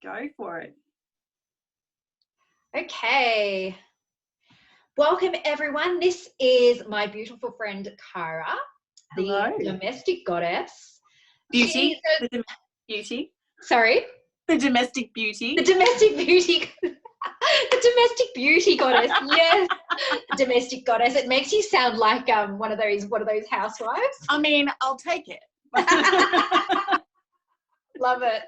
Go for it. Okay. Welcome, everyone. This is my beautiful friend, Kyra, Hello. the domestic goddess. Beauty. Beauty. Sorry? The domestic beauty. The domestic beauty. The domestic beauty goddess. Yes. The domestic goddess. It makes you sound like one of those housewives. I mean, I'll take it. Love it.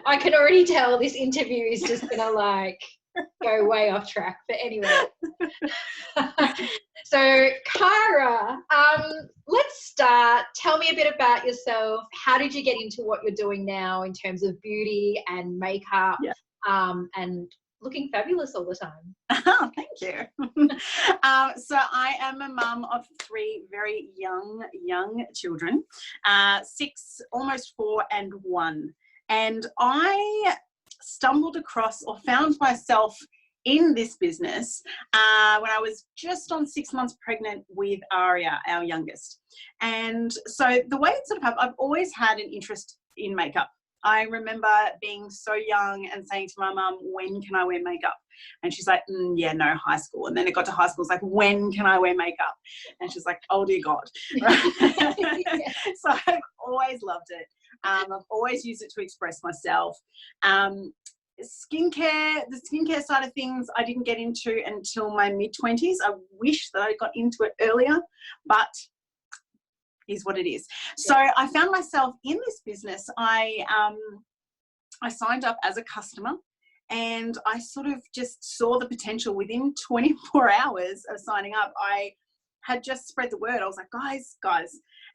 I can already tell this interview is just gonna go way off track. But anyway. So Kyra, let's start. Tell me a bit about yourself. How did you get into what you're doing now in terms of beauty and makeup? Yeah. And looking fabulous all the time. Oh, thank you. So I am a mum of 3 very young children, 6, almost 4, and 1. And I stumbled across or found myself in this business when I was just on 6 months pregnant with Aria, our youngest. And so the way it sort of happened, I've always had an interest in makeup. I remember being so young and saying to my mum, when can I wear makeup? And she's like, yeah, no, high school. And then it got to high school. It's like, when can I wear makeup? And she's like, oh, dear God. So I've always loved it. I've always used it to express myself. The skincare side of things, I didn't get into until my mid-20s. I wish that I got into it earlier, but is what it is. So I found myself in this business. I signed up as a customer, and I sort of just saw the potential within 24 hours of signing up. I had just spread the word. I was like, guys,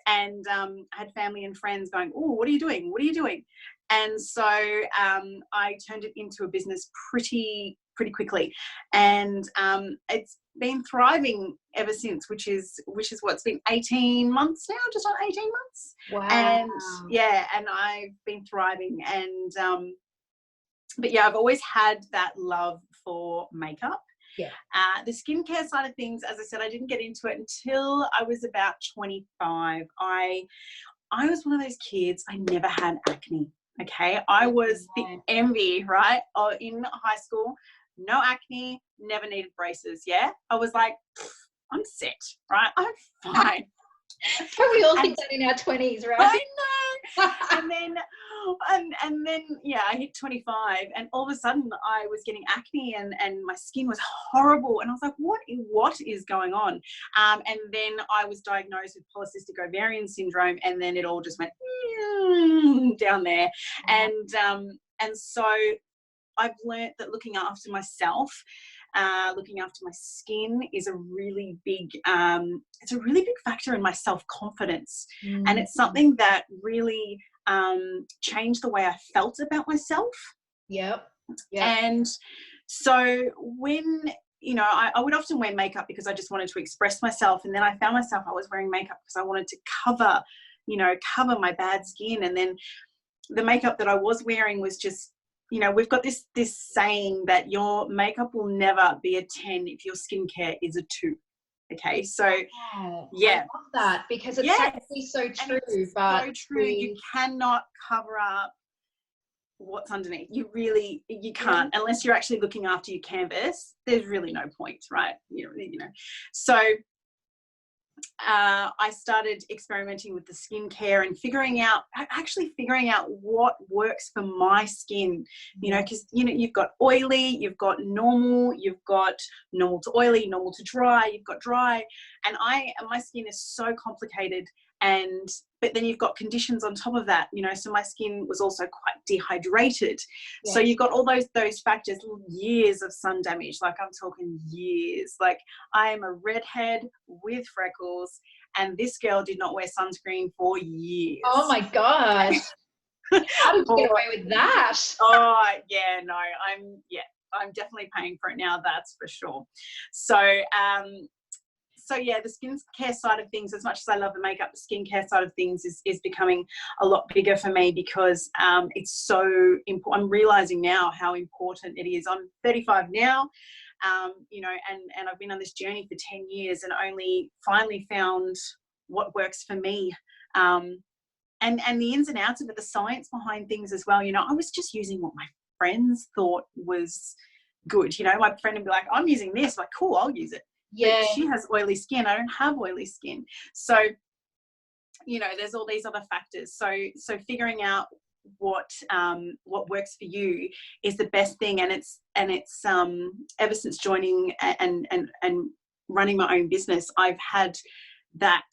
and I had family and friends going, oh, what are you doing? What are you doing? And so I turned it into a business pretty quickly, and it's been thriving ever since, which is what's been 18 months now, just on 18 months. Wow. And yeah, and I've been thriving, and but yeah, I've always had that love for makeup. Yeah. The skincare side of things, as I said, I didn't get into it until I was about 25. I was one of those kids, I never had acne. Okay, I was the envy, right? In high school, no acne, never needed braces. Yeah, I was like, I'm set, right? I'm fine. But we all think that in our 20s, right? I know. and then, yeah, I hit 25, and all of a sudden I was getting acne, and my skin was horrible, and I was like, what is going on? And then I was diagnosed with polycystic ovarian syndrome, and then it all just went down there. And so I've learnt that looking after myself, looking after my skin is a really big factor in my self-confidence. And it's something that really changed the way I felt about myself. Yep. And so when, I would often wear makeup because I just wanted to express myself, and then I found myself, I was wearing makeup because I wanted to cover my bad skin. And then the makeup that I was wearing was just, we've got this saying that your makeup will never be a 10 if your skincare is a 2. Okay, so yeah, I love that, because it's actually so true. But so true. You cannot cover up what's underneath. You can't, unless you're actually looking after your canvas. There's really no point, right? So I started experimenting with the skincare and figuring out what works for my skin, because you've got oily, you've got normal, you've got normal to oily, normal to dry, you've got dry, and my skin is so complicated. But then you've got conditions on top of that, so my skin was also quite dehydrated. Yes. So you've got all those factors, years of sun damage, like I'm talking years. Like, I am a redhead with freckles, and this girl did not wear sunscreen for years. Oh my God. How did you get away with that? Oh yeah, no, I'm definitely paying for it now, that's for sure. So yeah, the skincare side of things, as much as I love the makeup, the skincare side of things is becoming a lot bigger for me, because it's so important. I'm realizing now how important it is. I'm 35 now, and I've been on this journey for 10 years and only finally found what works for me. And the ins and outs of it, the science behind things as well. I was just using what my friends thought was good. You know, my friend would be like, I'm using this. Like, cool, I'll use it. Yeah. But she has oily skin. I don't have oily skin. So, you know, there's all these other factors. So figuring out what works for you is the best thing. And it's ever since joining and running my own business, I've had that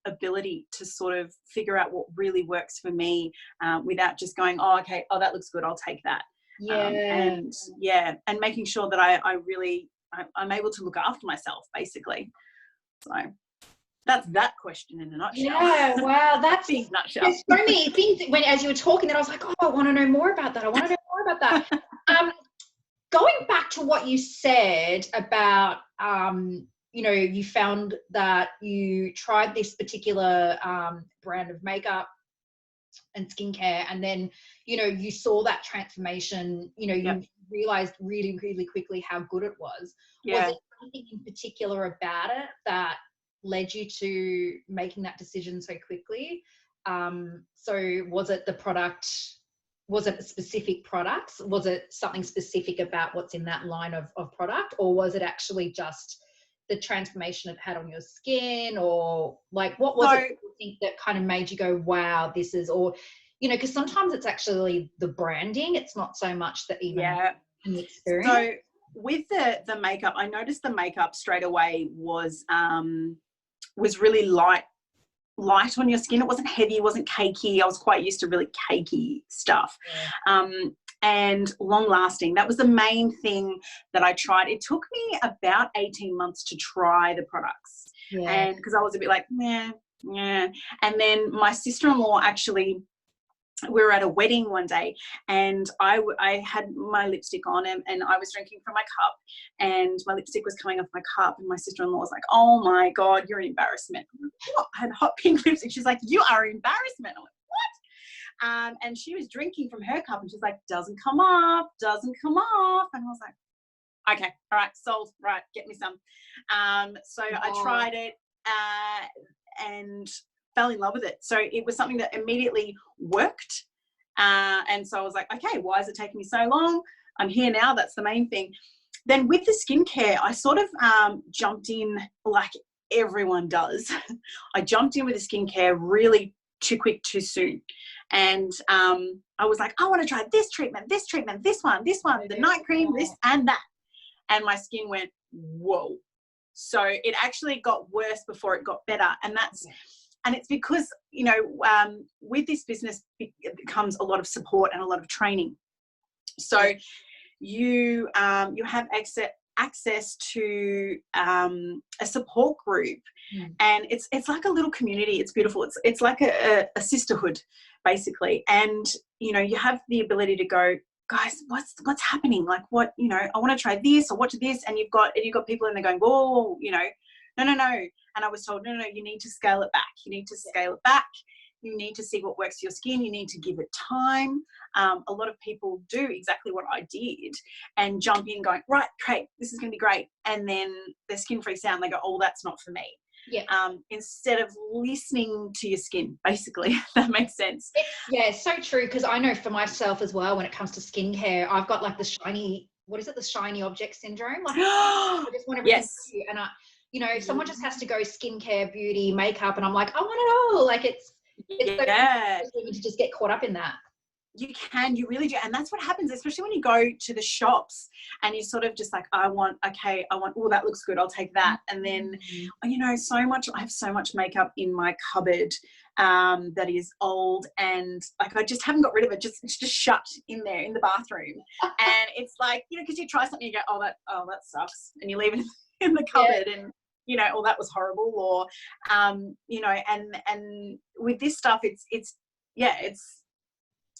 ability to sort of figure out what really works for me, without just going, oh, okay, oh, that looks good, I'll take that. And making sure that I'm able to look after myself, basically. So that's that question in a nutshell. Yeah, wow, that's big nutshell. There's so many things as you were talking that I was like, oh, I want to know more about that. Going back to what you said about, you know, you found that you tried this particular brand of makeup and skincare, and then, you know, you saw that transformation, you know, you realized really, really quickly how good it was. Was there anything in particular about it that led you to making that decision so quickly? So was it the product? Was it specific products? Was it something specific about what's in that line of product? Or was it actually just the transformation it had on your skin? Or like, what was it you think that kind of made you go, wow, this is, or, you know, because sometimes it's actually the branding. It's not so much the even the experience. So with the makeup, I noticed the makeup straight away was really light on your skin. It wasn't heavy, it wasn't cakey. I was quite used to really cakey stuff. And long lasting. That was the main thing that I tried. It took me about 18 months to try the products. And because I was a bit like, yeah. And then my sister-in-law actually, we were at a wedding one day, and I had my lipstick on, and I was drinking from my cup, and my lipstick was coming off my cup, and my sister-in-law was like, oh my God, you're an embarrassment. What? I had hot pink lipstick. She's like, you are an embarrassment. I'm like, what? And she was drinking from her cup, and she's like, doesn't come off. And I was like, okay, all right, sold, right, get me some. So I tried it and fell in love with it. So it was something that immediately worked. And so I was like, okay, why is it taking me so long? I'm here now. That's the main thing. Then with the skincare, I sort of jumped in like everyone does. I jumped in with the skincare really too quick, too soon. And I was like, I want to try this treatment, this one, the night cream, this and that. And my skin went, whoa. So it actually got worse before it got better. And it's because, you know, with this business, it becomes a lot of support and a lot of training. So you have access to a support group, and it's like a little community. It's beautiful. It's like a sisterhood, basically. And, you know, you have the ability to go, guys, what's happening? Like, what, you know, I want to try this or watch this, and you've got people in there going, whoa, you know, no. And I was told, no, you need to scale it back. You need to scale it back. You need to see what works for your skin. You need to give it time. A lot of people do exactly what I did and jump in going, right, great, this is going to be great. And then their skin freaks out and they go, oh, that's not for me. Instead of listening to your skin, basically. That makes sense. It's so true, because I know for myself as well, when it comes to skincare, I've got like the shiny object syndrome. Like, I just want everything to you. And you know, if someone just has to go skincare, beauty, makeup, and I'm like, I want it all. Like it's so easy to just get caught up in that. You really do. And that's what happens, especially when you go to the shops and you sort of just like, I want, oh, that looks good, I'll take that. And then, you know, I have so much makeup in my cupboard that is old, and like I just haven't got rid of it. It's just shut in there in the bathroom. And it's like, you know, because you try something, you go, oh, that sucks, and you leave it in the cupboard, and you know, oh, that was horrible, or you know, and with this stuff,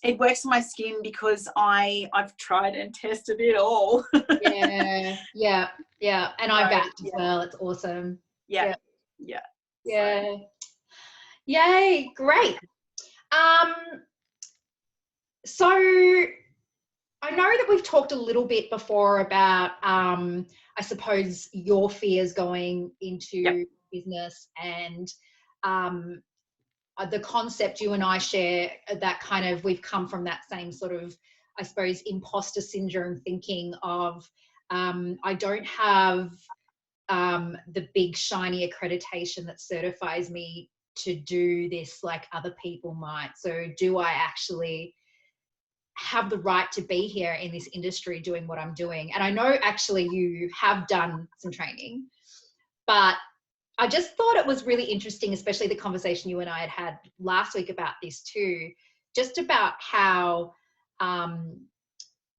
it works for my skin because I've tried and tested it all. yeah. And I backed as well. It's awesome. Yeah. Yay, great. So I know that we've talked a little bit before about, I suppose, your fears going into business, and the concept you and I share, that kind of, we've come from that same sort of I suppose, imposter syndrome thinking of, I don't have the big shiny accreditation that certifies me to do this like other people might. So do I actually have the right to be here in this industry doing what I'm doing? And I know actually you have done some training, but I just thought it was really interesting, especially the conversation you and I had last week about this too, just about how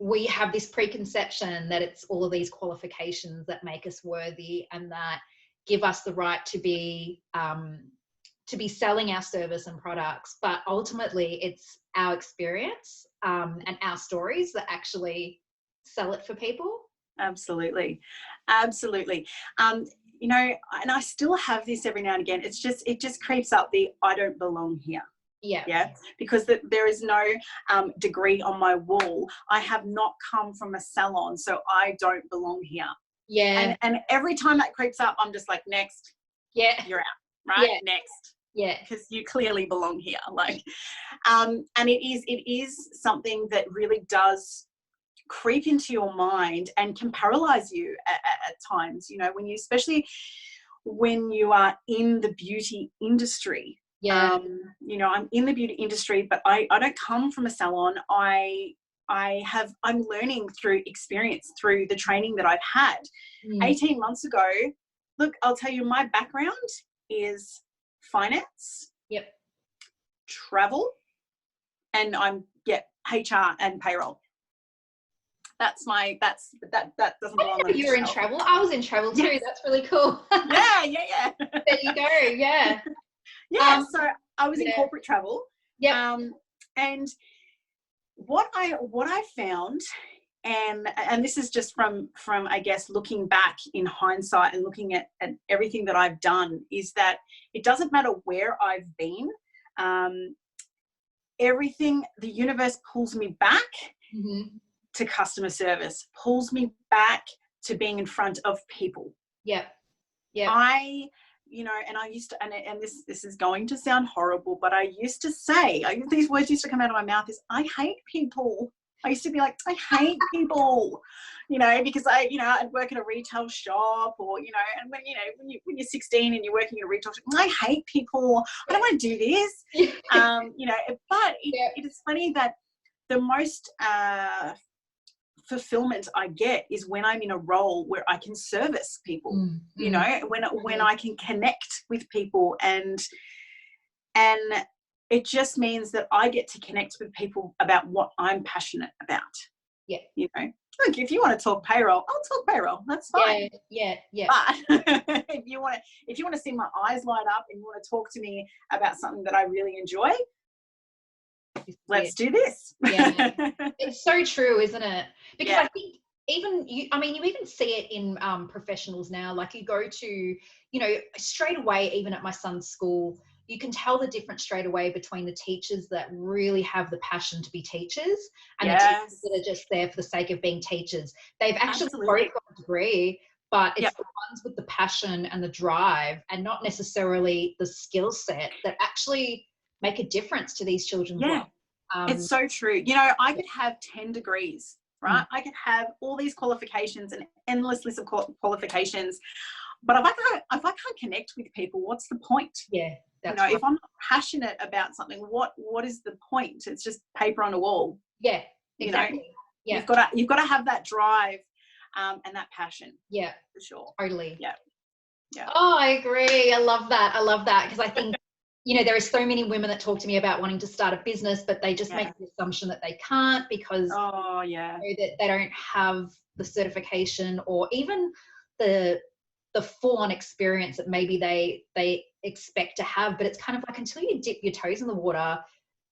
we have this preconception that it's all of these qualifications that make us worthy and that give us the right to be selling our service and products. But ultimately, it's our experience and our stories that actually sell it for people. Absolutely. Absolutely. You know, and I still have this every now and again. It just creeps up the I don't belong here. Yeah, because there is no degree on my wall. I have not come from a salon, so I don't belong here. Yeah. And every time that creeps up, I'm just like, next. Yeah. You're out, right? Yeah. Next. Yeah. Because you clearly belong here. Like, and it is something that really does creep into your mind and can paralyze you at times, you know, especially when you are in the beauty industry. Yeah. You know, I'm in the beauty industry, but I don't come from a salon. I'm learning through experience, through the training that I've had. 18 months ago, look, I'll tell you, my background is finance, yep, travel, and I'm HR and payroll. That doesn't belong on you were in travel. I was in travel too. Yes. That's really cool. yeah. There you go. Yeah. So I was in corporate travel. Yeah. And what I found, and this is just from I guess looking back in hindsight and looking at everything that I've done, is that it doesn't matter where I've been. Everything, the universe pulls me back to customer service, pulls me back to being in front of people. Yeah. You know, and I used to, and this is going to sound horrible, but I used to say, these words used to come out of my mouth, is I hate people. I used to be like, I hate people, you know, because I'd work at a retail shop, or, you know, and when you're 16 and you're working at a retail shop, I hate people. I don't want to do this. You know, but it is funny that the most fulfillment I get is when I'm in a role where I can service people, you know, when I can connect with people, and it just means that I get to connect with people about what I'm passionate about. Yeah. You know, look, if you want to talk payroll, I'll talk payroll. That's fine. Yeah. But if you want to see my eyes light up and you want to talk to me about something that I really enjoy, let's do this. Yeah. It's so true, isn't it? Because I think even you even see it in professionals now. Like you go to, you know, straight away, even at my son's school, you can tell the difference straight away between the teachers that really have the passion to be teachers and the teachers that are just there for the sake of being teachers. They've actually both got a degree, but it's the ones with the passion and the drive, and not necessarily the skill set, that actually make a difference to these children's lives. It's so true. You know, I could have 10 degrees, right? I could have all these qualifications, an endless list of qualifications, but if I can't connect with people, what's the point? Yeah, that's right. If I'm not passionate about something, what is the point? It's just paper on a wall. Yeah, exactly. You know? You've got to have that drive and that passion. Yeah, for sure. Totally. Yeah. Oh, I agree. I love that because I think, you know, there are so many women that talk to me about wanting to start a business, but they just make the assumption that they can't because you know, that they don't have the certification or even the full-on experience that maybe they expect to have. But it's kind of like, until you dip your toes in the water,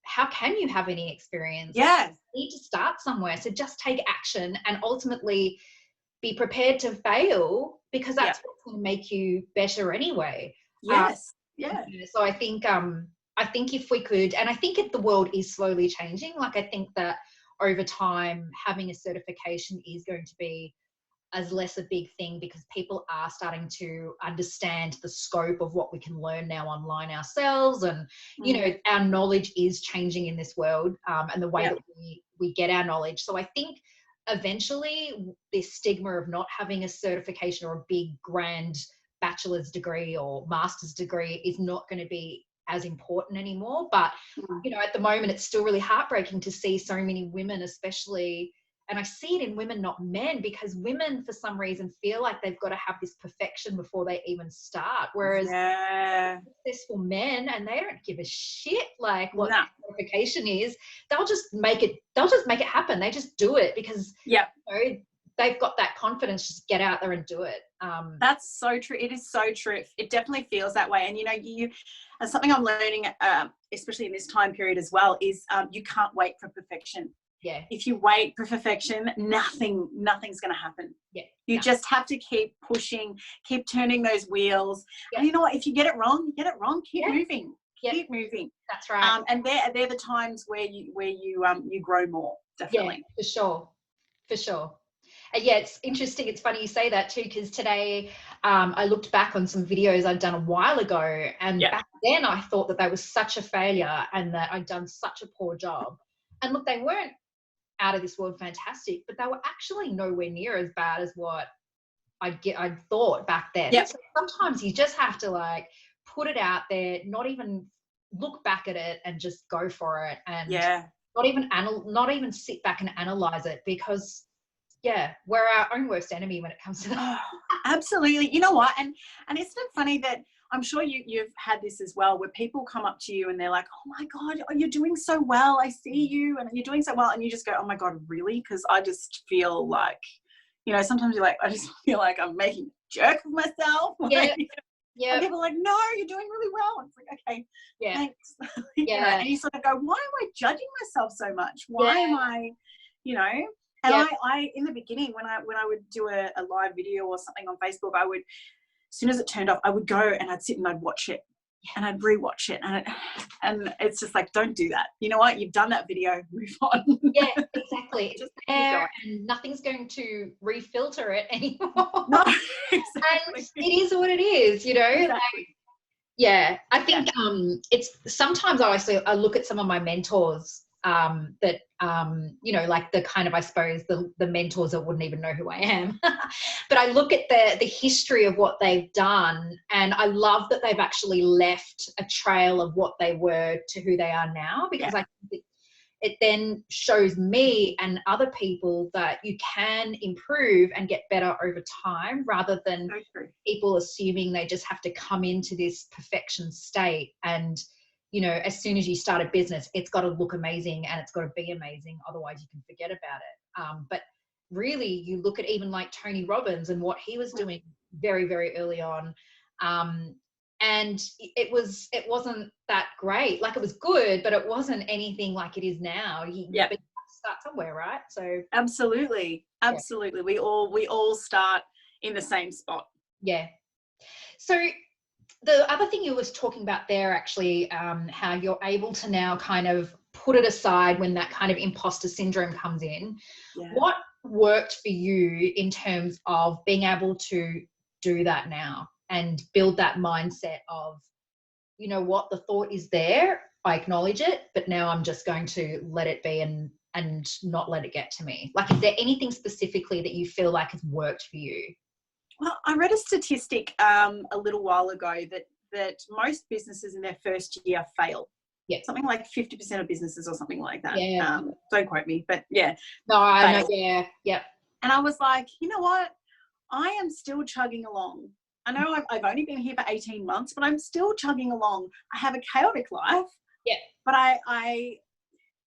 how can you have any experience? Yeah. You need to start somewhere. So just take action and ultimately be prepared to fail, because that's what's going to make you better anyway. Yes. So I think if we could, and I think the world is slowly changing. Like I think that over time, having a certification is going to be as less a big thing, because people are starting to understand the scope of what we can learn now online ourselves, and you know, our knowledge is changing in this world, and the way that we get our knowledge. So I think eventually this stigma of not having a certification or a big grand bachelor's degree or master's degree is not going to be as important anymore. But you know, at the moment it's still really heartbreaking to see so many women, especially, and I see it in women, not men, because women for some reason feel like they've got to have this perfection before they even start, whereas successful men, and they don't give a shit like what certification is. They'll just make it happen. They just do it because you know, they've got that confidence. Just get out there and do it. That's so true. It is so true. It definitely feels that way. And you know, and something I'm learning, especially in this time period as well, is you can't wait for perfection. Yeah. If you wait for perfection, nothing's going to happen. Yeah. You just have to keep pushing, keep turning those wheels. Yeah. And you know what? If you get it wrong, you get it wrong. Keep moving. Keep moving. That's right. And they're the times where you grow more. Definitely. Yeah, for sure. Yeah, it's interesting. It's funny you say that too, because today I looked back on some videos I'd done a while ago, and back then I thought that they were such a failure and that I'd done such a poor job. And look, they weren't out of this world fantastic, but they were actually nowhere near as bad as what I'd thought back then. So sometimes you just have to like put it out there, not even look back at it and just go for it, and not even sit back and analyze it, because we're our own worst enemy when it comes to that. Absolutely. You know what? And isn't it funny that I'm sure you've had this as well, where people come up to you and they're like, oh my God, you're doing so well. I see you and you're doing so well. And you just go, oh my God, really? Because I just feel like, you know, sometimes you're like, I just feel like I'm making a jerk of myself. Yeah. And people are like, no, you're doing really well. It's like, okay, thanks. You know, and you sort of go, why am I judging myself so much? Why am I, you know? And I in the beginning, when I would do a live video or something on Facebook, I would, as soon as it turned off, I would go and I'd sit and I'd watch it and I'd rewatch it. And it's just like, don't do that. You know what? You've done that video, move on. Yeah, exactly. It's there and nothing's going to refilter it anymore. No, exactly. And it is what it is, you know? Exactly. I think it's sometimes I look at some of my mentors that you know, like the kind of, I suppose, the mentors that wouldn't even know who I am. But I look at the history of what they've done, and I love that they've actually left a trail of what they were to who they are now, because I think it then shows me and other people that you can improve and get better over time, rather than people assuming they just have to come into this perfection state. And you know, as soon as you start a business, it's got to look amazing and it's got to be amazing. Otherwise you can forget about it. But really, you look at even like Tony Robbins and what he was doing very, very early on. And it wasn't that great. Like, it was good, but it wasn't anything like it is now. You have to start somewhere, right? So absolutely. We all start in the same spot. Yeah. So the other thing you was talking about there, actually, how you're able to now kind of put it aside when that kind of imposter syndrome comes in. What worked for you in terms of being able to do that now and build that mindset of, you know what, the thought is there, I acknowledge it, but now I'm just going to let it be and not let it get to me? Like, is there anything specifically that you feel like has worked for you? Well, I read a statistic a little while ago that most businesses in their first year fail. Yeah. Something like 50% of businesses or something like that. Yeah. Don't quote me, but yeah. No, I know. Yeah. Yep. And I was like, you know what? I am still chugging along. I know I've only been here for 18 months, but I'm still chugging along. I have a chaotic life. Yeah. But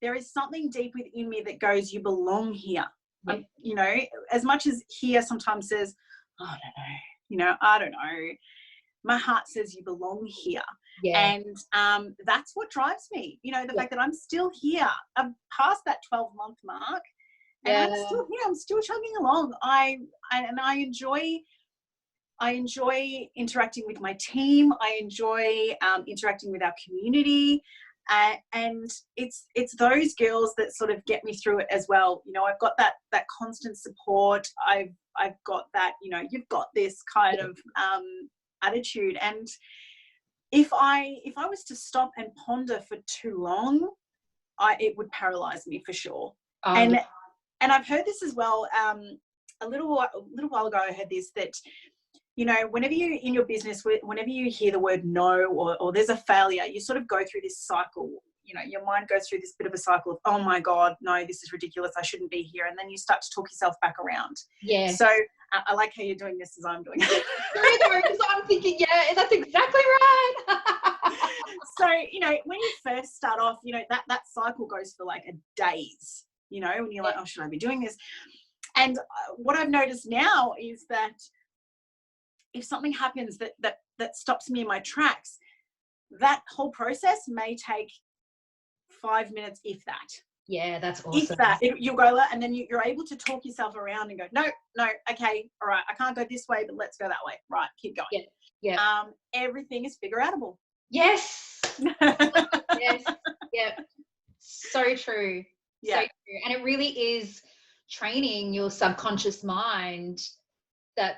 there is something deep within me that goes, you belong here. Yeah. You know, as much as here sometimes says, oh, I don't know, you know, I don't know. My heart says you belong here. Yeah. And that's what drives me. You know, the fact that I'm still here. I'm past that 12-month mark. And I'm still here. I'm still chugging along. I enjoy interacting with my team. I enjoy interacting with our community. And it's those girls that sort of get me through it as well. You know, I've got that constant support. I've got that, you know, you've got this kind of attitude. And if I was to stop and ponder for too long, it would paralyze me for sure. And I've heard this as well. A little while ago, I heard this, that, you know, whenever you in your business, whenever you hear the word no, or there's a failure, you sort of go through this cycle. You know, your mind goes through this bit of a cycle of, oh my God, no, this is ridiculous, I shouldn't be here. And then you start to talk yourself back around. Yeah. So I like how you're doing this as I'm doing it. Because I'm thinking, yeah, that's exactly right. So, you know, when you first start off, you know, that cycle goes for like a days, you know, when you're like, oh, should I be doing this? And what I've noticed now is that if something happens that stops me in my tracks, that whole process may take 5 minutes, if that. Yeah, that's awesome. If that, you'll go, and then you're able to talk yourself around and go, no, okay, all right, I can't go this way, but let's go that way. Right, keep going. Yeah. Everything is figure-outable. Yes. Yes. Yeah. So true. Yeah. So true. And it really is training your subconscious mind that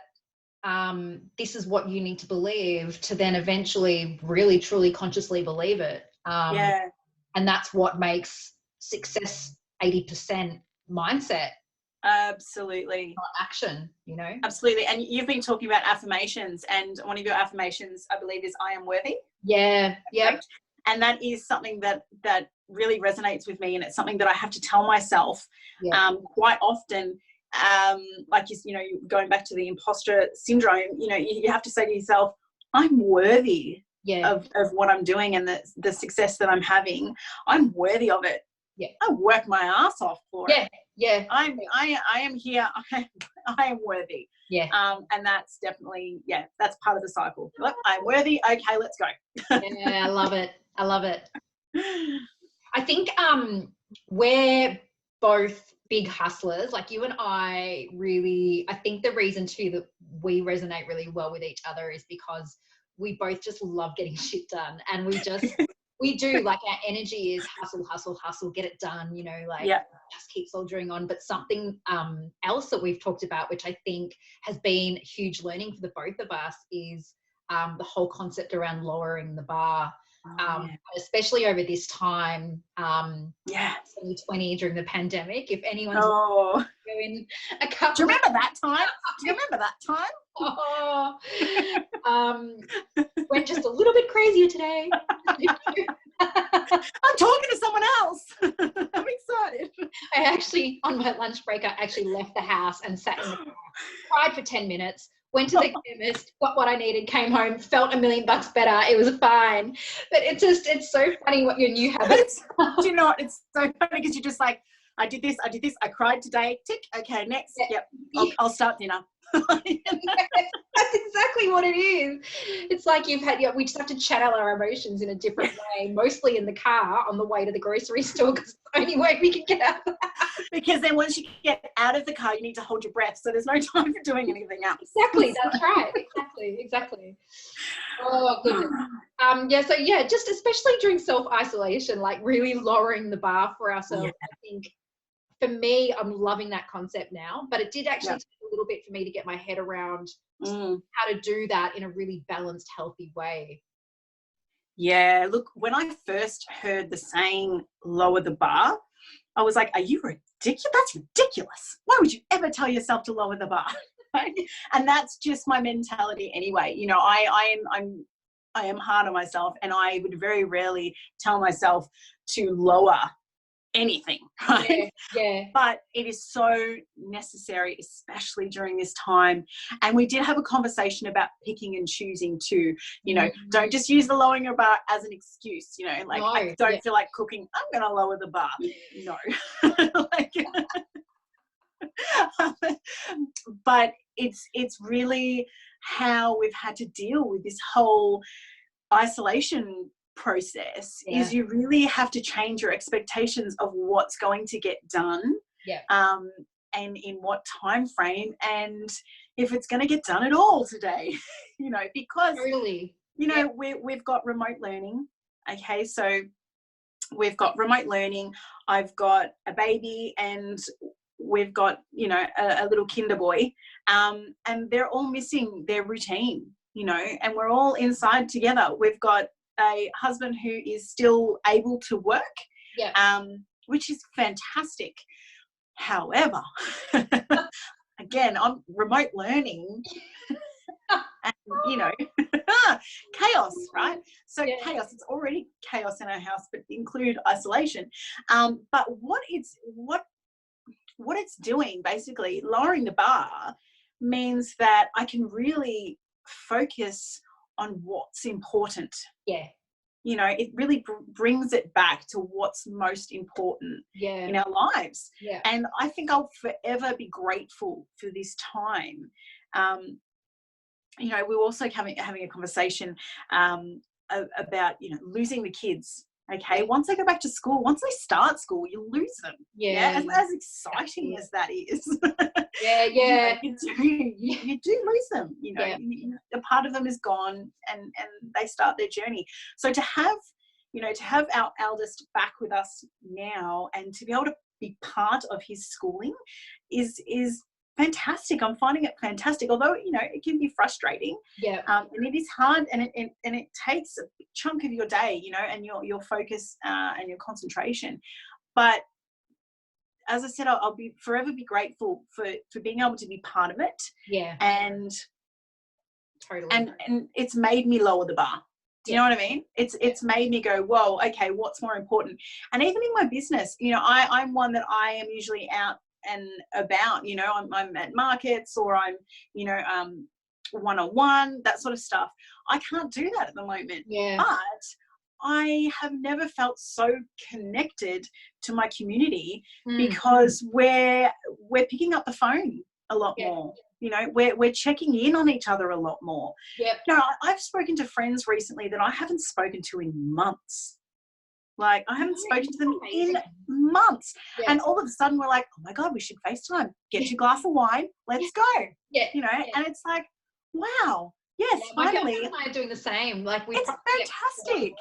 this is what you need to believe to then eventually really truly consciously believe it. And that's what makes success 80% mindset. Absolutely. Not action, you know? Absolutely. And you've been talking about affirmations, and one of your affirmations, I believe, is I am worthy. Yeah. Yep. And that is something that really resonates with me, and it's something that I have to tell myself quite often. Like, you know, going back to the imposter syndrome, you know, you have to say to yourself, I'm worthy of what I'm doing, and the success that I'm having. I'm worthy of it. Yeah. I work my ass off for it. Yeah. I am here. I am worthy. Yeah. And that's definitely, that's part of the cycle. Look, I'm worthy. Okay, let's go. Yeah, I love it. I think we're both big hustlers. Like, you and I think the reason too that we resonate really well with each other is because we both just love getting shit done, and we do, like, our energy is hustle, get it done, you know, like just keep soldiering on. But something else that we've talked about, which I think has been huge learning for the both of us, is the whole concept around lowering the bar. Especially over this time, 2020, during the pandemic. If anyone's doing a couple, do you remember that time? Went just a little bit crazier today. I'm talking to someone else. I'm excited. I actually, on my lunch break, I actually left the house and sat in the car, cried for 10 minutes. Went to the chemist, got what I needed, came home, felt $1 million better. It was fine. But it's so funny what your new habits are. Do you know what? It's so funny because you're just like, I did this, I cried today, tick, okay, next, I'll start dinner. That's exactly what it is. It's like we just have to channel our emotions in a different way, mostly in the car on the way to the grocery store, because it's the only way we can get out of the house. Because then once you get out of the car, you need to hold your breath, so there's no time for doing anything else. Exactly, that's right. Exactly. Oh, goodness. Just especially during self-isolation, like really lowering the bar for ourselves. I think for me, I'm loving that concept now, but it did actually take a little bit for me to get my head around how to do that in a really balanced, healthy way. Yeah, look, when I first heard the saying lower the bar, I was like, are you ridiculous? That's ridiculous. Why would you ever tell yourself to lower the bar? And that's just my mentality anyway. You know, I am hard on myself, and I would very rarely tell myself to lower anything, right? Yeah. But it is so necessary, especially during this time. And we did have a conversation about picking and choosing too. You know, don't just use the lowering your bar as an excuse. You know, like, I don't feel like cooking, I'm going to lower the bar. No. But it's really how we've had to deal with this whole isolation process. Is you really have to change your expectations of what's going to get done, and in what time frame, and if it's going to get done at all today. You know, because you know, we've got remote learning. Okay, so we've got remote learning. I've got a baby, and we've got, you know, a little kinder boy, and they're all missing their routine, you know, and we're all inside together. We've got a husband who is still able to work, which is fantastic. However, again, I'm remote learning and, you know, chaos, right? So chaos, it's already chaos in our house, but include isolation. But what it's doing, basically lowering the bar, means that I can really focus on what's important. Yeah. You know, it really brings it back to what's most important in our lives. Yeah. And I think I'll forever be grateful for this time. You know, we were also having a conversation about, you know, losing the kids. Okay, once they go back to school, once they start school, you lose them. Yeah, as exciting as that is. You do lose them. You know, a part of them is gone, and they start their journey. So to have, you know, to have our eldest back with us now, and to be able to be part of his schooling is fantastic. I'm finding it fantastic, although, you know, it can be frustrating. And it is hard, and it takes a chunk of your day, you know, and your focus and your concentration. But as I said, I'll be forever be grateful for being able to be part of it. And and it's made me lower the bar. Do you know what I mean? It's made me go, whoa, okay, what's more important? And even in my business, you know, I'm one that I am usually out and about, you know, I'm at markets, or I'm, you know, one-on-one, that sort of stuff. I can't do that at the moment. But I have never felt so connected to my community, because we're picking up the phone a lot more. You know, we're checking in on each other a lot more. No, I've spoken to friends recently that I haven't spoken to in months. Like, I haven't spoken to them in months. And all of a sudden we're like, oh my God, we should FaceTime. Get your glass of wine. Let's go. You know, and it's like, wow. Yes, finally. My girlfriend and I are doing the same. Like, it's fantastic.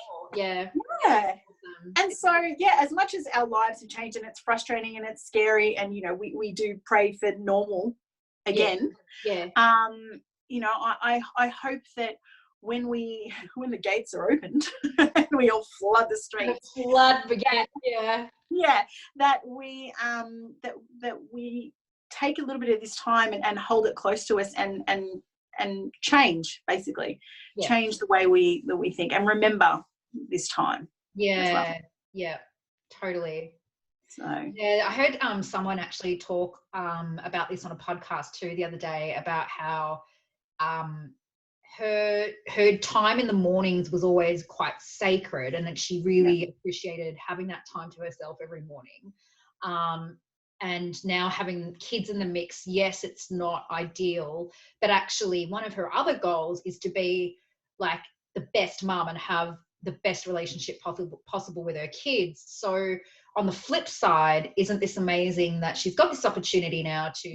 And so, as much as our lives have changed, and it's frustrating and it's scary, and, you know, we do pray for normal again. You know, I hope that when the gates are opened and we all flood the streets, that we that we take a little bit of this time and hold it close to us, and change, basically change the way we think, and remember this time. Totally. So I heard someone actually talk about this on a podcast too the other day, about how her time in the mornings was always quite sacred, and that she really appreciated having that time to herself every morning. And now having kids in the mix, yes, it's not ideal, but actually one of her other goals is to be like the best mum and have the best relationship possible with her kids. So on the flip side, isn't this amazing that she's got this opportunity now to,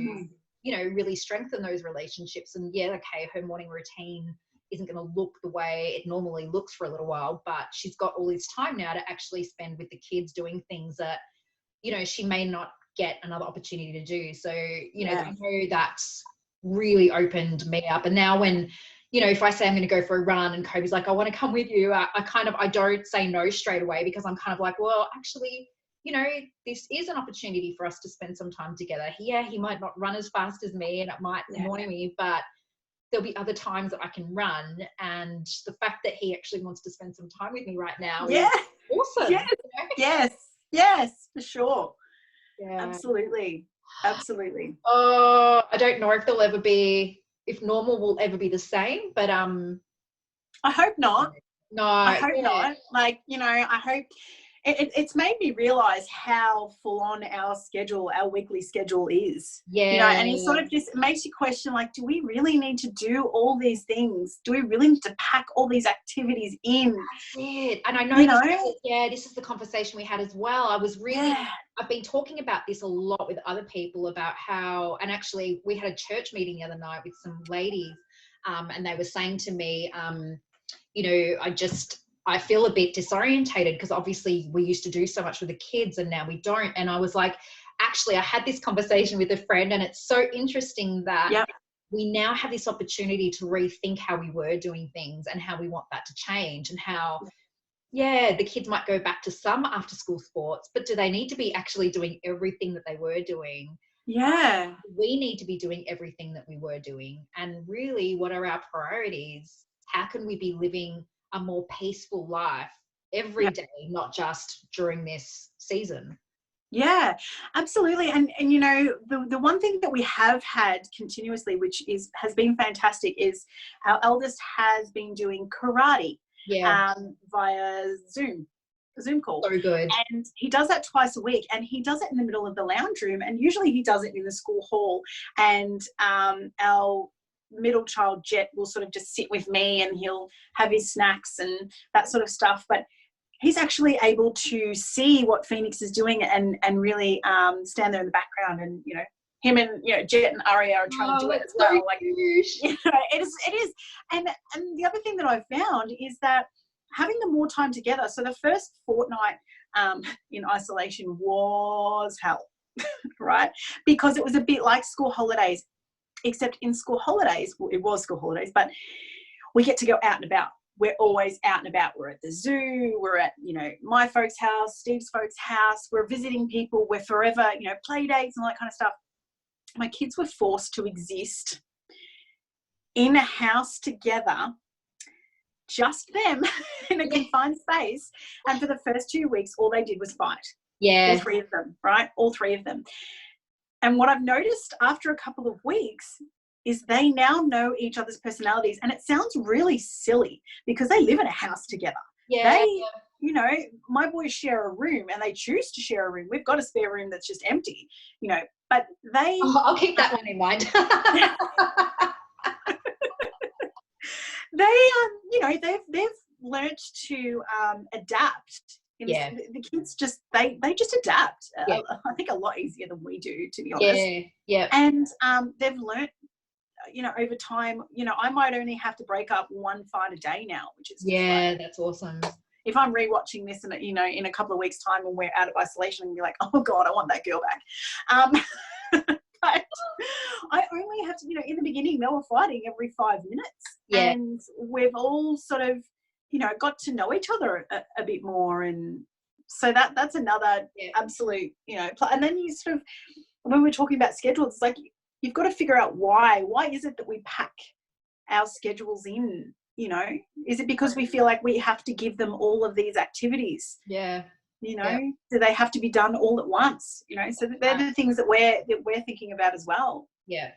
you know, really strengthen those relationships? And her morning routine isn't going to look the way it normally looks for a little while, but she's got all this time now to actually spend with the kids doing things that, you know, she may not get another opportunity to do. So, you know, I know that's really opened me up. And now when, you know, if I say I'm going to go for a run and Kobe's like, I want to come with you, I don't say no straight away, because I'm kind of like, well, actually, you know, this is an opportunity for us to spend some time together. He might not run as fast as me, and it might annoy me, but there'll be other times that I can run. And the fact that he actually wants to spend some time with me right now is awesome. Yes, for sure. Absolutely. Oh, I don't know if normal will ever be the same, but I hope not. No, I hope not. Like, you know, I hope it's made me realize how full on our weekly schedule is. You know, and it sort of just makes you question, like, do we really need to do all these things? Do we really need to pack all these activities in? That's it. And I know, this is the conversation we had as well. I've been talking about this a lot with other people, about how, and actually we had a church meeting the other night with some ladies, and they were saying to me, you know, I feel a bit disorientated, because obviously we used to do so much with the kids and now we don't. And I was like, actually, I had this conversation with a friend, and it's so interesting that we now have this opportunity to rethink how we were doing things and how we want that to change, and how yeah, the kids might go back to some after school sports, but do they need to be actually doing everything that they were doing? Yeah. We need to be doing everything that we were doing. And really, what are our priorities? How can we be living a more peaceful life every Yeah. day, not just during this season? Yeah, absolutely. And you know, the one thing that we have had continuously, which has been fantastic, is our eldest has been doing karate Yeah, via Zoom call. so good. And he does that twice a week, and he does it in the middle of the lounge room, and usually he does it in the school hall. And our middle child Jet will sort of just sit with me, and he'll have his snacks and that sort of stuff. But he's actually able to see what Phoenix is doing and really stand there in the background, and you know, him and Jet and Aria are trying to do it as well. So like cute. it is. And the other thing that I've found is that having the more time together. So the first fortnight in isolation was hell, right? Because it was a bit like school holidays, except in school holidays, well, it was school holidays, but we get to go out and about. We're always out and about. We're at the zoo. We're at, my folks' house, Steve's folks' house. We're visiting people. We're forever, play dates and all that kind of stuff. My kids were forced to exist in a house together, just them in a confined space. And for the first 2 weeks, all they did was fight. Yeah. All three of them, right? All three of them. And what I've noticed after a couple of weeks is they now know each other's personalities. And it sounds really silly because they live in a house together. Yeah. They, my boys share a room and they choose to share a room. We've got a spare room that's just empty, but they... I'll keep that one in mind. They've learnt to adapt. Yeah. The kids they just adapt. Yeah. I think a lot easier than we do, to be honest. Yeah. And they've learnt, over time. I might only have to break up one fight a day now, which is that's awesome. If I'm rewatching this in a couple of weeks' time when we're out of isolation, and you're like, oh God, I want that girl back. But I only have to, in the beginning they were fighting every 5 minutes. Yeah. And we've all sort of, got to know each other a bit more. And so that's another absolute, and then you sort of, when we're talking about schedules, it's like, you've got to figure out why is it that we pack our schedules in, is it because we feel like we have to give them all of these activities? Yeah. Do they have to be done all at once? So they're the things that we're thinking about as well. Yeah.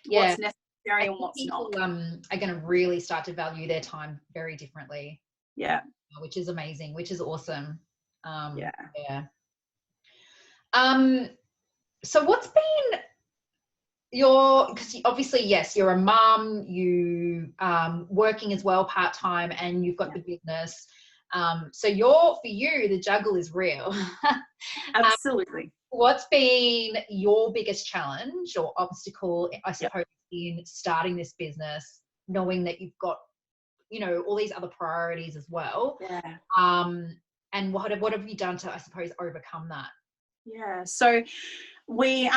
What's necessary and what's people, not. are going to really start to value their time very differently. Yeah. Which is amazing, which is awesome. Yeah. So what's been because obviously, yes, you're a mum, you working as well part-time, and you've got the business. So for you, the juggle is real. Absolutely. What's been your biggest challenge or obstacle, I suppose, in starting this business, knowing that you've got, all these other priorities as well? Yeah. And what have you done to, I suppose, overcome that? Yeah. So we,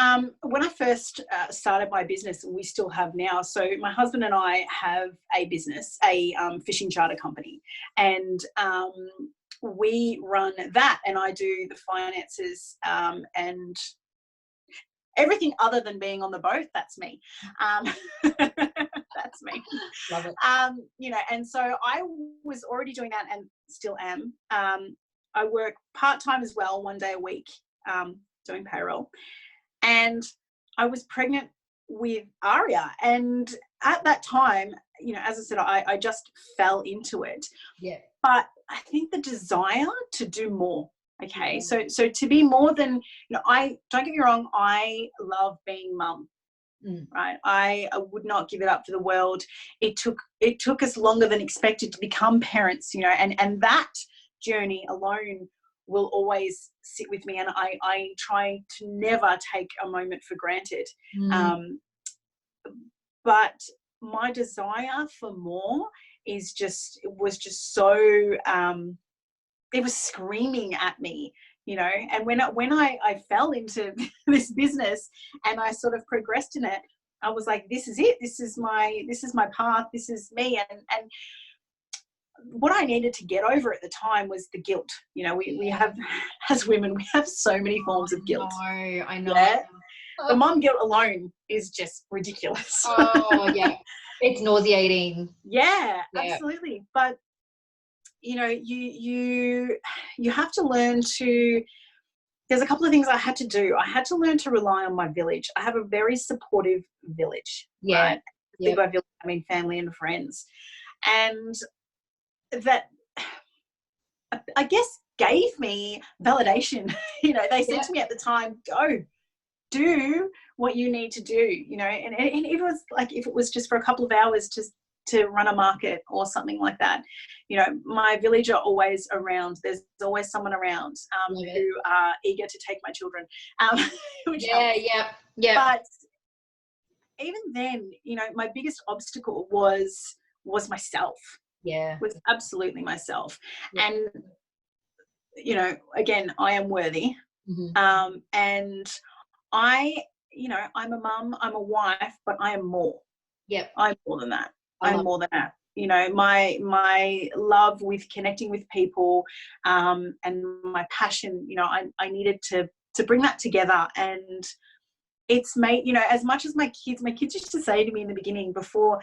when I first started my business, we still have now. So my husband and I have a business, a fishing charter company, and we run that, and I do the finances and everything other than being on the boat. That's me. That's me. Love it. And so I was already doing that and still am. I work part-time as well, 1 day a week, doing payroll. And I was pregnant with Aria. And at that time, as I said, I just fell into it. Yeah. But I think the desire to do more. Okay. So to be more than, I don't get me wrong, I love being mum. Right. I would not give it up for the world. It took us longer than expected to become parents, and that journey alone will always sit with me, and I try to never take a moment for granted. But my desire for more was just so it was screaming at me, and when I fell into this business and I sort of progressed in it, I was like, this is it, this is my path, this is me. And what I needed to get over at the time was the guilt. You know, we have, as women, we have so many forms of guilt. I know. Yeah. The mom guilt alone is just ridiculous. Oh, yeah. It's nauseating. Yeah, absolutely. But, you know, you have to learn to, there's a couple of things I had to do. I had to learn to rely on my village. I have a very supportive village, right? By village, I mean family and friends. And that, I guess, gave me validation. You know, they said to me at the time, go, do what you need to do, you know, and it was like, if it was just for a couple of hours to run a market or something like that, you know, my village are always around. There's always someone around who are eager to take my children. Which But even then, you know, my biggest obstacle was myself. Was absolutely myself. And, you know, again, I am worthy. And you know, I'm a mum, I'm a wife, but I am more. I'm more than that. I'm more than that. You know, my love with connecting with people, and my passion, you know, I needed to bring that together. And it's made, you know, as much as my kids used to say to me in the beginning, before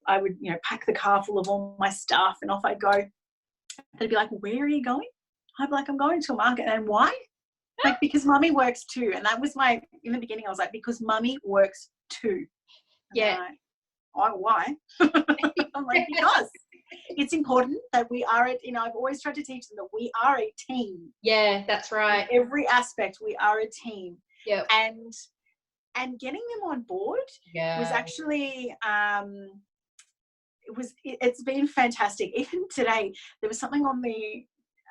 I would, you know, pack the car full of all my stuff and off I'd go, they'd be like, where are you going? I'd be like, I'm going to a market. And why? Like, because mummy works too. And that was in the beginning, I was like, because mummy works too. Like, oh, why? I'm like, because it's important that we are, you know, I've always tried to teach them that we are a team. Yeah, that's right. In every aspect, we are a team. And getting them on board was actually, it's been fantastic. Even today, there was something on the,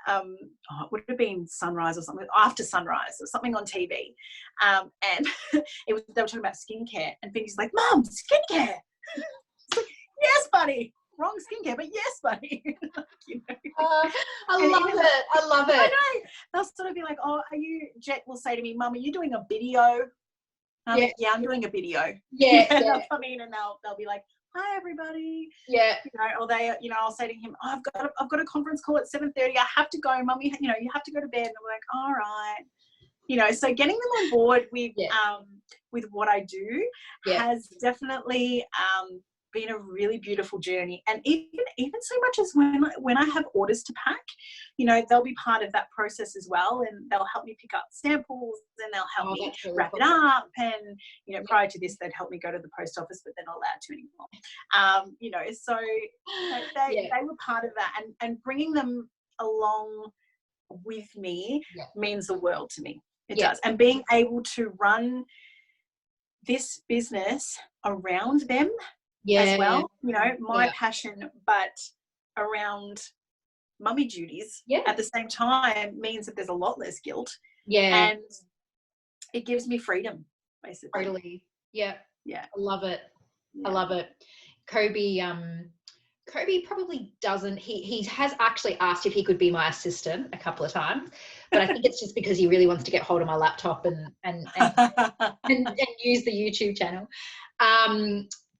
it would have been Sunrise or something, After Sunrise or something on TV. And they were talking about skincare, and Finny's like, Mum, skincare. It's like, yes, buddy. Wrong skincare, but yes, buddy. You know? I love it. I know. They'll sort of be like, oh, Jet will say to me, Mum, are you doing a video? Like, yeah, I'm doing a video. They'll come in and they'll be like, hi everybody. You know, or they, you know, I'll say to him, oh, I've got a conference call at 7:30. I have to go, Mummy. You know, you have to go to bed. And I'm like, all right. You know, so getting them on board with what I do has definitely been a really beautiful journey. And even so much as when I have orders to pack, you know, they'll be part of that process as well, and they'll help me pick up samples, and they'll help me wrap it up. And, you know, prior to this, they'd help me go to the post office, but they're not allowed to anymore. You know, so they were part of that, and bringing them along with me means the world to me. It does. And being able to run this business around them as well, you know, my passion, but around mummy duties at the same time means that there's a lot less guilt. And it gives me freedom, basically. Totally. I love it. I love it. Kobe probably doesn't, he has actually asked if he could be my assistant a couple of times, but I think it's just because he really wants to get hold of my laptop and use the YouTube channel.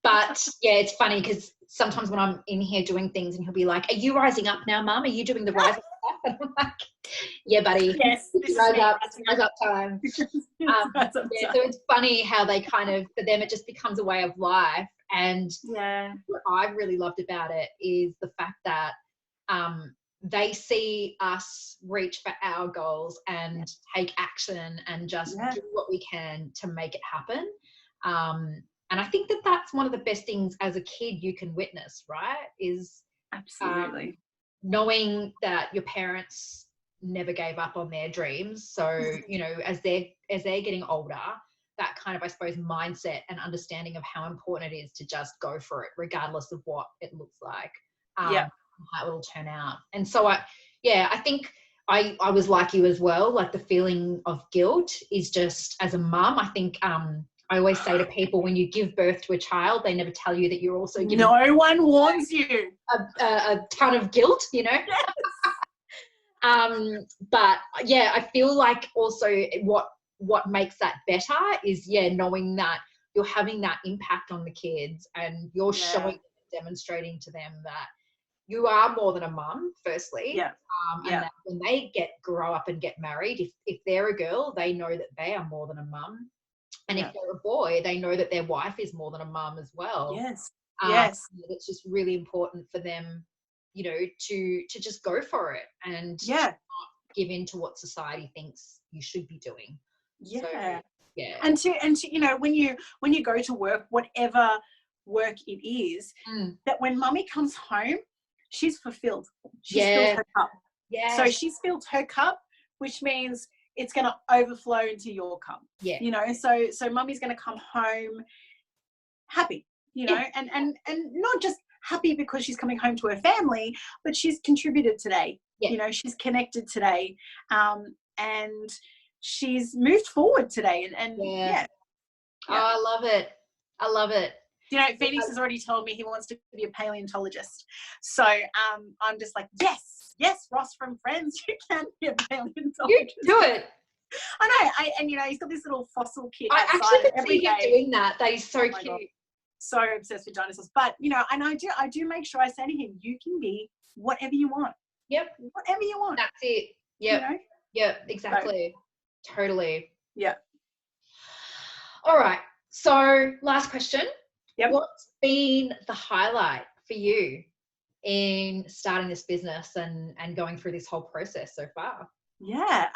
But yeah, it's funny because sometimes when I'm in here doing things and he'll be like, are you rising up now, Mum? Are you doing the rising up? And I'm like, yeah, buddy. Yes. Rise up time. So it's funny how they kind of, for them, it just becomes a way of life. And what I really loved about it is the fact that they see us reach for our goals and take action and just do what we can to make it happen. And I think that that's one of the best things as a kid you can witness, right? Is absolutely knowing that your parents never gave up on their dreams. So, you know, as they're getting older, that kind of, I suppose, mindset and understanding of how important it is to just go for it, regardless of what it looks like, how it will turn out. And so I think I was like you as well. Like the feeling of guilt is just, as a mum, I think, I always say to people, when you give birth to a child, they never tell you that you're also giving. No one warns you. A ton of guilt, you know. But yeah, I feel like also what makes that better is knowing that you're having that impact on the kids and you're showing, demonstrating to them that you are more than a mum, firstly. Yeah. And that when they grow up and get married, if they're a girl, they know that they are more than a mum. And if they're a boy, they know that their wife is more than a mum as well. Yes. It's just really important for them, you know, to just go for it and not give in to what society thinks you should be doing. Yeah. So, yeah. And to you know, when you go to work, whatever work it is, that when mummy comes home, she's fulfilled. She's filled her cup. Yeah. So she's filled her cup, which means it's going to overflow into your cup. Yeah. You know, so mummy's going to come home happy, you know, and not just happy because she's coming home to her family, but she's contributed today. You know, she's connected today, and she's moved forward today. And Oh, I love it. I love it. You know, Phoenix has already told me he wants to be a paleontologist. So I'm just like, yes, Ross from Friends, you can be a paleontologist. You do it. I know. And you know, he's got this little fossil kit I outside actually every see him day. doing that. That is so cute. God. So obsessed with dinosaurs. But you know, and I do make sure I say to him, you can be whatever you want. Yep. Whatever you want. That's it. Yep. You know? Yep, exactly. So, totally. Yeah. All right. So last question. Yep. What's been the highlight for you in starting this business and going through this whole process so far? Yeah.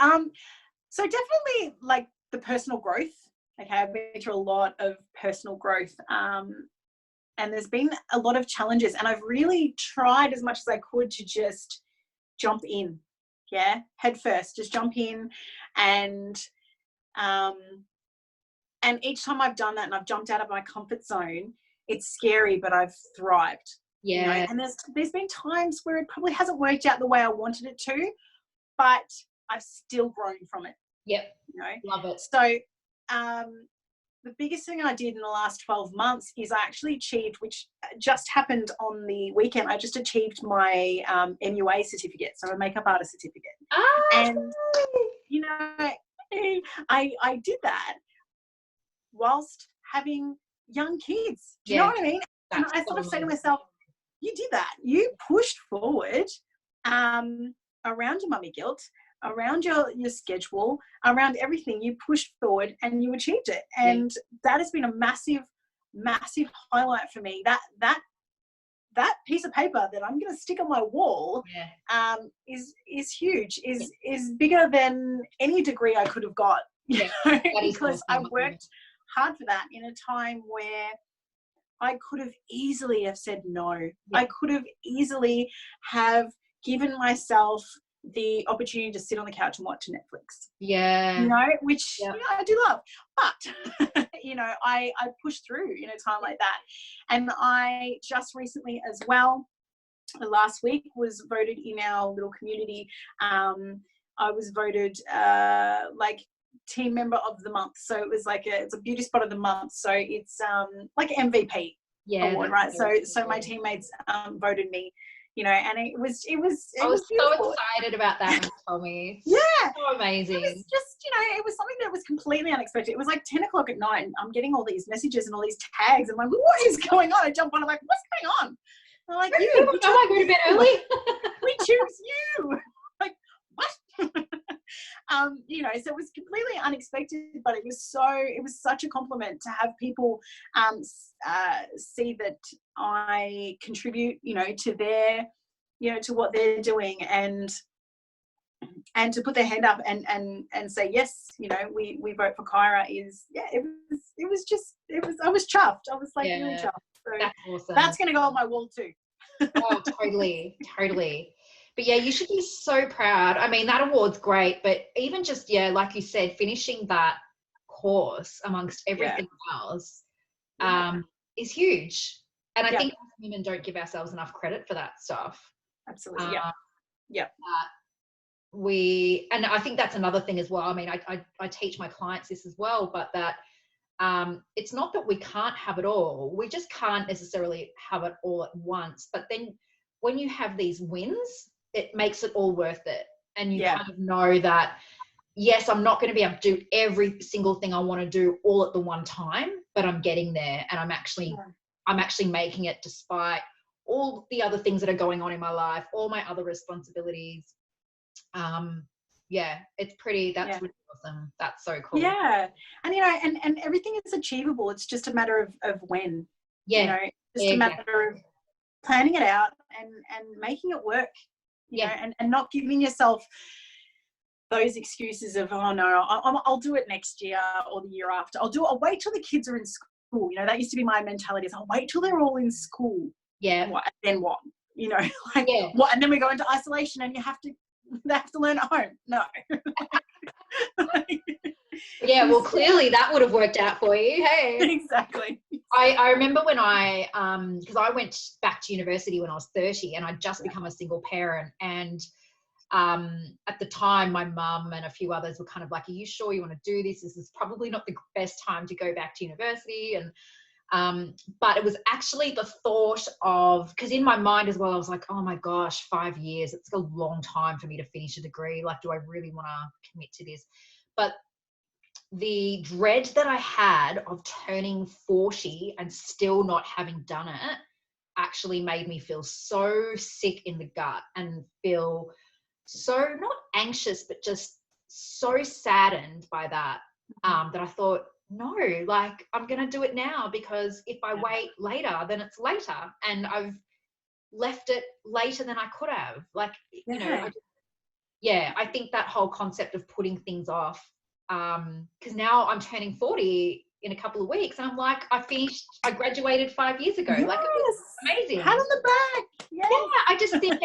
So definitely like the personal growth. Okay, I've been through a lot of personal growth. And there's been a lot of challenges, and I've really tried as much as I could to just jump in. Yeah, head first, just jump in, and each time I've done that and I've jumped out of my comfort zone, it's scary, but I've thrived. Yeah. You know? And there's been times where it probably hasn't worked out the way I wanted it to, but I've still grown from it. Yep. You know? Love it. So the biggest thing I did in the last 12 months is I actually achieved, which just happened on the weekend, I just achieved my MUA certificate, so a makeup artist certificate. And, you know, I did that whilst having young kids. Do you know what I mean? And I sort of say to myself, you did that. You pushed forward around your mummy guilt, around your schedule, around everything. You pushed forward and you achieved it. And that has been a massive, massive highlight for me. That piece of paper that I'm going to stick on my wall is huge, is bigger than any degree I could have got. You know, because I worked hard for that in a time where I could have easily have said no. I could have easily have given myself the opportunity to sit on the couch and watch Netflix. Yeah. You know, which you know, I do love. But, you know, I pushed through in a time like that. And I just recently as well, last week, was voted in our little community. I was voted like team member of the month. So it was like it's a beauty spot of the month. So it's like an MVP award, right? So my teammates voted me. You know, and it was I was so excited about that when you told me. So amazing. It was just, you know, it was something that was completely unexpected. It was like 10 o'clock at night and I'm getting all these messages and all these tags. I'm like, what is going on? I jump on, I'm like, what's going on? I'm like, I go to bed early. We choose you. Like, what? You know, so it was completely unexpected, but it was such a compliment to have people see that I contribute, you know, to their, you know, to what they're doing, and to put their hand up and say, yes, you know, we vote for Kyra is, I was chuffed. I was like really chuffed. So that's awesome. That's going to go on my wall too. Oh, totally. But yeah, you should be so proud. I mean, that award's great, but even just, like you said, finishing that course amongst everything else is huge. And I think women don't give ourselves enough credit for that stuff. Absolutely. And I think that's another thing as well. I mean, I teach my clients this as well, but that it's not that we can't have it all. We just can't necessarily have it all at once. But then when you have these wins, it makes it all worth it. And you kind of know that, yes, I'm not going to be able to do every single thing I want to do all at the one time, but I'm getting there, and I'm actually making it despite all the other things that are going on in my life, all my other responsibilities. Yeah, it's pretty, that's really awesome. That's so cool. Yeah. And, you know, and everything is achievable. It's just a matter of when, you know, just a matter of planning it out and making it work, you know, and not giving yourself those excuses of, oh no, I'll do it next year or the year after. I'll wait till the kids are in school. You know, that used to be my mentality, is I'll wait till they're all in school. Yeah. And then what? You know, like what? And then we go into isolation and they have to learn at home. No. Yeah, well, clearly that would have worked out for you. Hey. Exactly. I remember when because I went back to university when I was 30 and I'd just become a single parent, and at the time my mum and a few others were kind of like, are you sure you want to do this? This is probably not the best time to go back to university. And but it was actually the thought of, because in my mind as well, I was like, oh my gosh, 5 years, it's a long time for me to finish a degree. Like, do I really want to commit to this? But the dread that I had of turning 40 and still not having done it actually made me feel so sick in the gut and feel so not anxious, but just so saddened by that, that I thought, no, like, I'm going to do it now, because if I wait later, then it's later, and I've left it later than I could have. Like, you know, I think that whole concept of putting things off, because now I'm turning 40 in a couple of weeks, and I'm like, I graduated 5 years ago. Like, it was amazing. Pat on the back. Yeah, I just think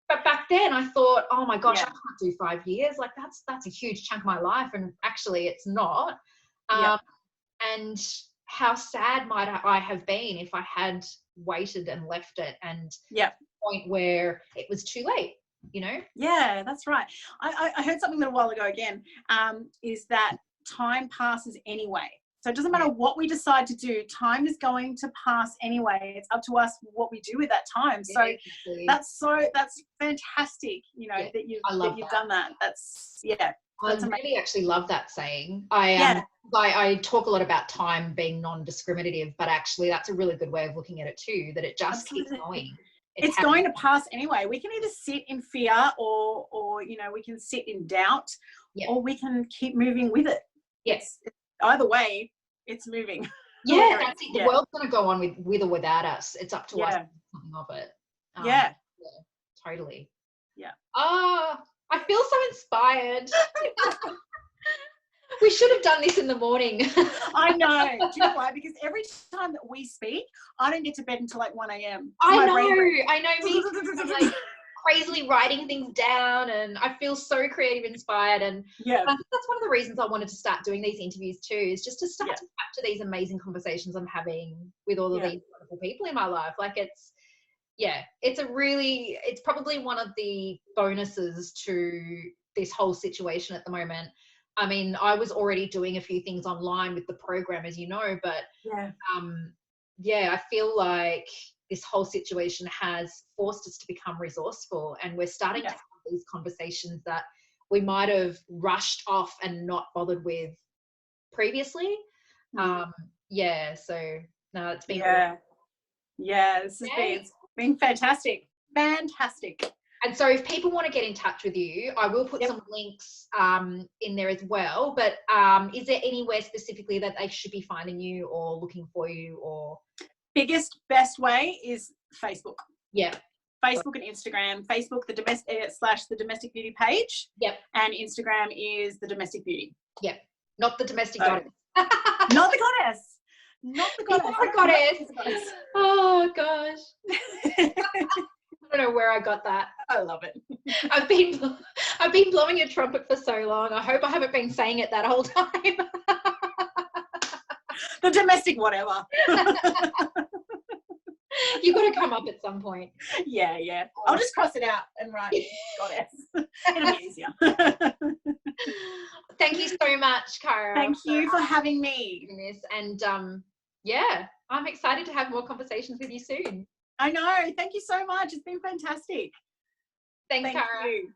but back then I thought, oh my gosh, I can't do 5 years. Like, that's a huge chunk of my life, and actually it's not. And how sad might I have been if I had waited and left it, and the point where it was too late, you know? Yeah, that's right. I heard something a little while ago again, is that time passes anyway. So it doesn't matter what we decide to do, time is going to pass anyway. It's up to us what we do with that time. So that's fantastic, you know, that you've done that. That's I really actually love that saying. I talk a lot about time being non-discriminative, but actually that's a really good way of looking at it too, that it just keeps going. It's going to pass anyway. We can either sit in fear or you know, we can sit in doubt, or we can keep moving with it. Yes. Either way, it's moving. Yeah, that's it. The world's going to go on with or without us. It's up to us to do something of it. Yeah, totally. Yeah. I feel so inspired. We should have done this in the morning. I know. Do you know why? Because every time that we speak, I don't get to bed until like 1 a.m. I know. Me too. I'm like crazily writing things down, and I feel so creative, inspired, and I think that's one of the reasons I wanted to start doing these interviews too, is just to start to capture these amazing conversations I'm having with all of these wonderful people in my life. Like, it's probably one of the bonuses to this whole situation at the moment. I mean, I was already doing a few things online with the program, as you know, but I feel like this whole situation has forced us to become resourceful, and we're starting to have these conversations that we might have rushed off and not bothered with previously. So no, it's been it's been fantastic. And so if people want to get in touch with you, I will put some links in there as well, but is there anywhere specifically that they should be finding you or looking for you? Or best way is Facebook. Facebook and Instagram. Facebook, the domestic beauty page. And Instagram is the domestic beauty. Not the domestic goddess. Not the goddess. Not the goddess. Oh gosh. I don't know where I got that. I love it. I've been blowing your trumpet for so long. I hope I haven't been saying it that whole time. The domestic whatever. You've got to come up at some point. Yeah. I'll just cross it out and write goddess. It'll be easier. Thank you so much, Kyra. Thank you for having me. And I'm excited to have more conversations with you soon. I know. Thank you so much. It's been fantastic. Thank you.